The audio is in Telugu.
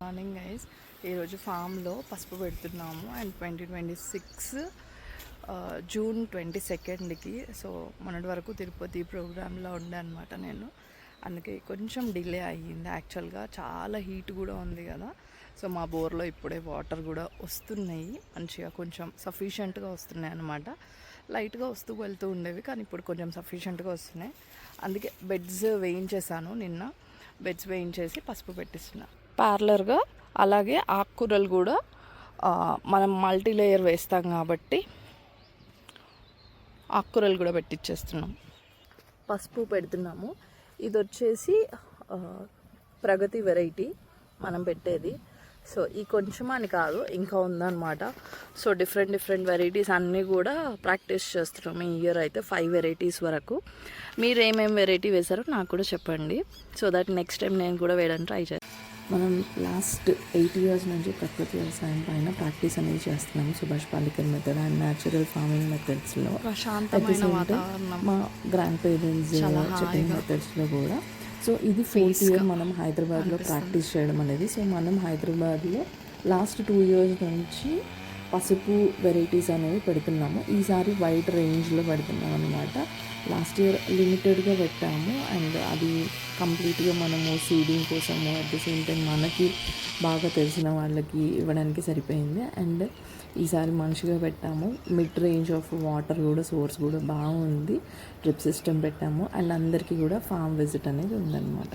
Morning guys. ఈరోజు ఫామ్లో పసుపు పెడుతున్నాము అండ్ 2026 జూన్ 22కి. సో మొన్నటి వరకు తిరుపతి ప్రోగ్రాంలో ఉండే అనమాట నేను, అందుకే కొంచెం డిలే అయ్యింది. యాక్చువల్గా చాలా హీట్ కూడా ఉంది కదా, సో మా బోర్లో ఇప్పుడే వాటర్ కూడా వస్తున్నాయి మంచిగా, కొంచెం సఫిషియెంట్గా వస్తున్నాయి అనమాట. లైట్గా వస్తూ వెళ్తూ ఉండేవి కానీ ఇప్పుడు కొంచెం సఫిషియెంట్గా వస్తున్నాయి. అందుకే బెడ్స్ వేయించేసాను నిన్న, బెడ్స్ వేయించేసి పసుపు పెట్టిస్తున్నా పార్లర్గా. అలాగే ఆకుకూరలు కూడా మనం మల్టీ లేయర్ వేస్తాం కాబట్టి ఆకుకూరలు కూడా పెట్టించేస్తున్నాం. పసుపు పెడుతున్నాము. ఇది వచ్చేసి ప్రగతి వెరైటీ మనం పెట్టేది. సో ఈ కొంచెం అని కాదు, ఇంకా ఉందన్నమాట. సో డిఫరెంట్ వెరైటీస్ అన్నీ కూడా ప్రాక్టీస్ చేస్తున్నాం ఈ ఇయర్ అయితే 5 వెరైటీస్ వరకు. మీరు ఏమేమి వెరైటీ వేశారో నాకు కూడా చెప్పండి, సో దట్ నెక్స్ట్ టైం నేను కూడా వేయడానికి ట్రై చేస్తాను. మనం లాస్ట్ 8 years నుంచి ప్రకృతి వ్యవసాయం పైన ప్రాక్టీస్ అనేది చేస్తున్నాం. Subhash Palekar method and natural farming మెథడ్స్లో, మా గ్రాండ్ పేరెంట్స్ చెప్పిన మెథడ్స్లో కూడా. సో ఇది 4th year మనం హైదరాబాద్లో ప్రాక్టీస్ చేయడం అనేది. సో మనం హైదరాబాద్లో లాస్ట్ 2 years నుంచి పసుపు వెరైటీస్ అనేవి పెడుతున్నాము. ఈసారి వైడ్ రేంజ్లో పెడుతున్నాం అనమాట. లాస్ట్ ఇయర్ లిమిటెడ్గా పెట్టాము అండ్ అది కంప్లీట్గా మనము సీడింగ్ కోసము అట్ ద సేమ్ టైం మనకి బాగా తెలిసిన వాళ్ళకి ఇవ్వడానికి సరిపోయింది. అండ్ ఈసారి మంచిగా పెట్టాము. మిడ్ రేంజ్ ఆఫ్ వాటర్ కూడా, సోర్స్ కూడా బాగుంది. డ్రిప్ సిస్టమ్ పెట్టాము అండ్ అందరికీ కూడా ఫామ్ విజిట్ అనేది ఉందన్నమాట.